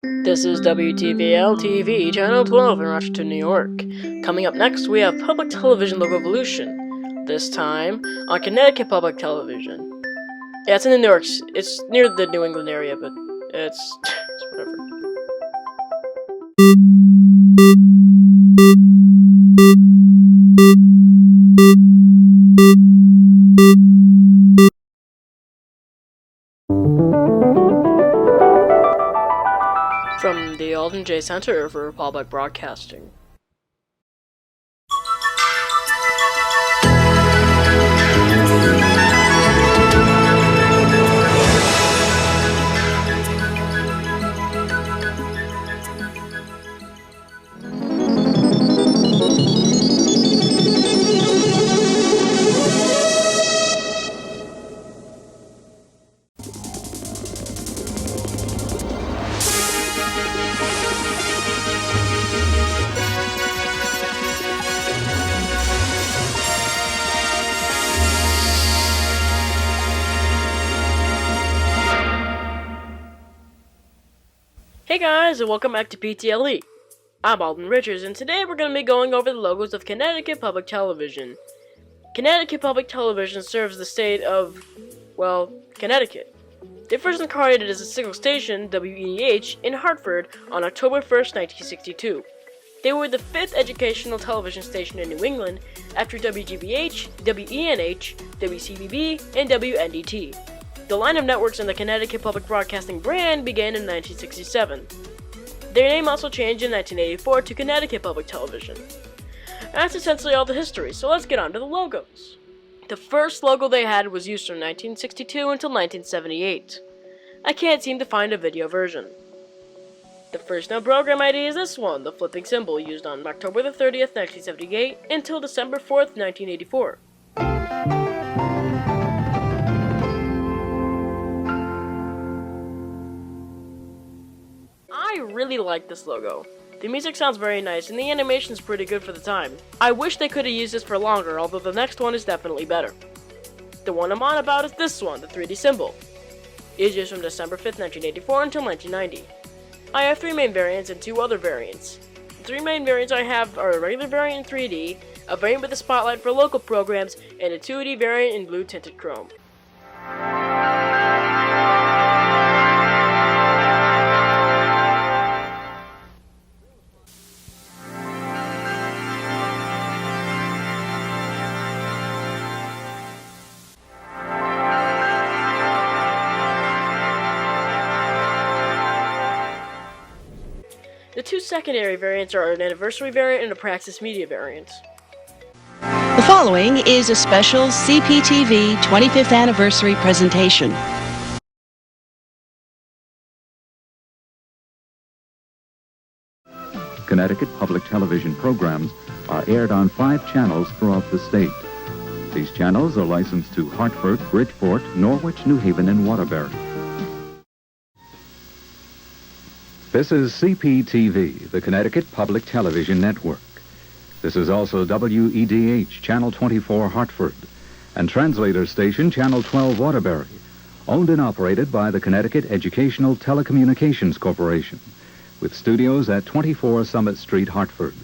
This is WTVL TV, Channel 12 in Rochester, New York. Coming up next, we have Public Television Logo Evolution. This time, on Connecticut Public Television. Yeah, it's in the New York, it's near the New England area, but it's whatever. From the Alden J. Center for Public Broadcasting. Hey guys, and welcome back to PTLE. I'm Alden Richards, and today we're going to be going over the logos of Connecticut Public Television. Connecticut Public Television serves the state of, well, Connecticut. They first incarnated as a single station, WEH, in Hartford on October 1st, 1962. They were the fifth educational television station in New England after WGBH, WENH, WCBB, and WNDT. The line of networks in the Connecticut Public Broadcasting brand began in 1967. Their name also changed in 1984 to Connecticut Public Television. That's essentially all the history, so let's get on to the logos. The first logo they had was used from 1962 until 1978. I can't seem to find a video version. The first known program ID is this one, the flipping symbol, used on October the 30th, 1978 until December 4th, 1984. I really like this logo. The music sounds very nice and the animation's pretty good for the time. I wish they could have used this for longer, although the next one is definitely better. The one I'm on about is this one, the 3D symbol. It is used from December 5th, 1984 until 1990. I have three main variants and two other variants. The three main variants I have are a regular variant in 3D, a variant with a spotlight for local programs, and a 2D variant in blue tinted chrome. The two secondary variants are an anniversary variant and a Praxis Media variant. The following is a special CPTV 25th anniversary presentation. Connecticut Public Television programs are aired on 5 channels throughout the state. These channels are licensed to Hartford, Bridgeport, Norwich, New Haven, and Waterbury. This is CPTV, the Connecticut Public Television Network. This is also WEDH, Channel 24, Hartford, and translator station Channel 12, Waterbury, owned and operated by the Connecticut Educational Telecommunications Corporation, with studios at 24 Summit Street, Hartford,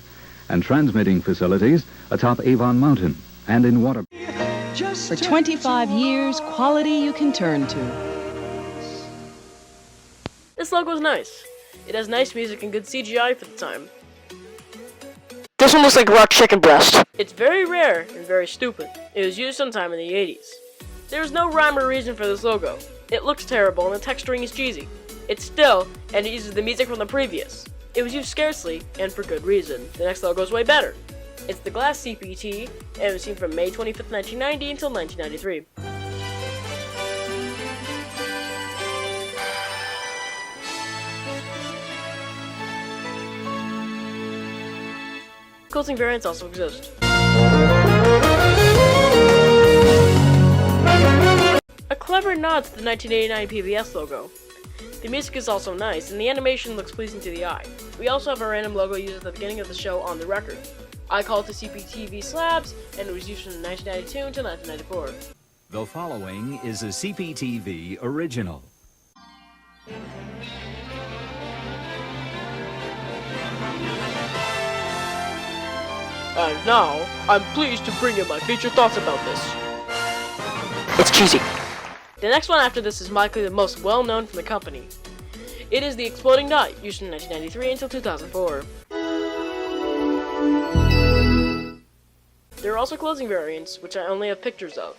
and transmitting facilities atop Avon Mountain and in Waterbury. For 25 years, quality you can turn to. This logo is nice. It has nice music and good CGI for the time. This one looks like rock chicken breast. It's very rare and very stupid. It was used sometime in the 80s. There is no rhyme or reason for this logo. It looks terrible and the texturing is cheesy. It's still, and it uses the music from the previous. It was used scarcely, and for good reason. The next logo is way better. It's the glass CPT, and it was seen from May 25th, 1990 until 1993. Closing variants also exist. A clever nod to the 1989 PBS logo. The music is also nice, and the animation looks pleasing to the eye. We also have a random logo used at the beginning of the show on the record. I call it the CPTV Slabs, and it was used from 1992 until 1994. The following is a CPTV original. And now, I'm pleased to bring you my featured thoughts about this. It's cheesy. The next one after this is likely the most well-known from the company. It is the exploding dot, used from 1993 until 2004. There are also closing variants, which I only have pictures of.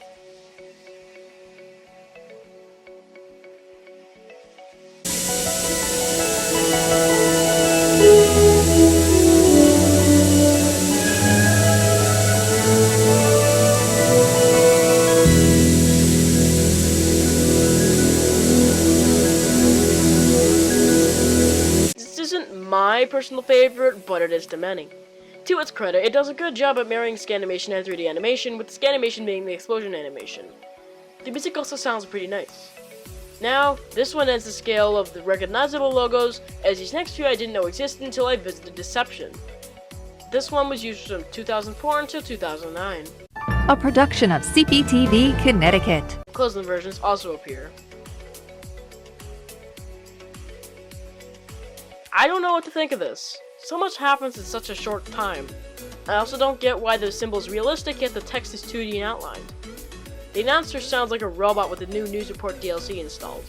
This isn't my personal favorite, but it is to many. To its credit, it does a good job at marrying scanimation and 3D animation, with the scanimation being the explosion animation. The music also sounds pretty nice. Now, this one ends the scale of the recognizable logos, as these next few I didn't know existed until I visited Deception. This one was used from 2004 until 2009. A production of CPTV Connecticut. Closing versions also appear. I don't know what to think of this. So much happens in such a short time. I also don't get why the symbol is realistic yet the text is 2D and outlined. The announcer sounds like a robot with the new news report DLC installed.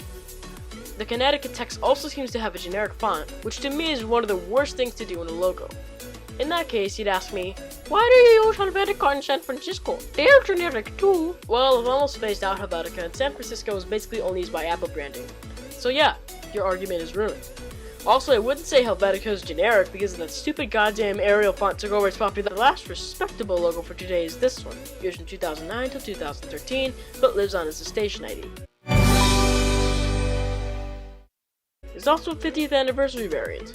The Connecticut text also seems to have a generic font, which to me is one of the worst things to do in a logo. In that case, you'd ask me, why do you use Helvetica in San Francisco? They're generic too. Well, I've almost phased out Helvetica, and San Francisco is basically only used by Apple branding. So yeah, your argument is ruined. Also, I wouldn't say Helvetica is generic because that stupid goddamn Arial font took over its popularity. The last respectable logo for today is this one, used from 2009 till 2013, but lives on as a station ID. There's also a 50th anniversary variant.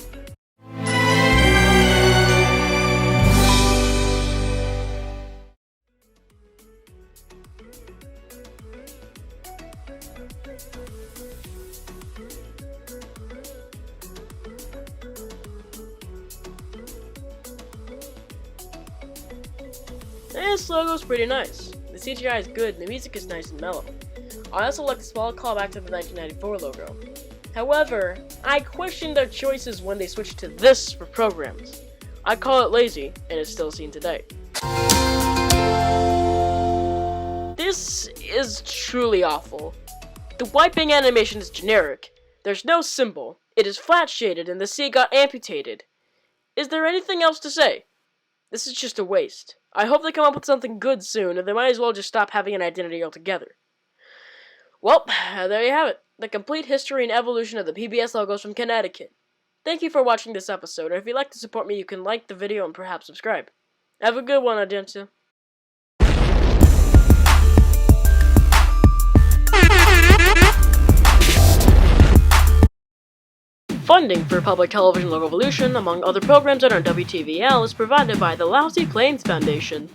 This logo's pretty nice. The CGI is good and the music is nice and mellow. I also like the small callback to the 1994 logo. However, I question their choices when they switched to this for programs. I call it lazy, and it's still seen today. This is truly awful. The wiping animation is generic. There's no symbol. It is flat shaded and the C got amputated. Is there anything else to say? This is just a waste. I hope they come up with something good soon, or they might as well just stop having an identity altogether. Well, there you have it. The complete history and evolution of the PBS logos from Connecticut. Thank you for watching this episode, and if you'd like to support me, you can like the video and perhaps subscribe. Have a good one, Audiencia. Funding for Public Television Logo Evolution, among other programs on our WTVL, is provided by the Lousy Plains Foundation.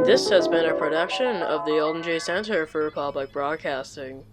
This has been a production of the Alden J. Center for Public Broadcasting.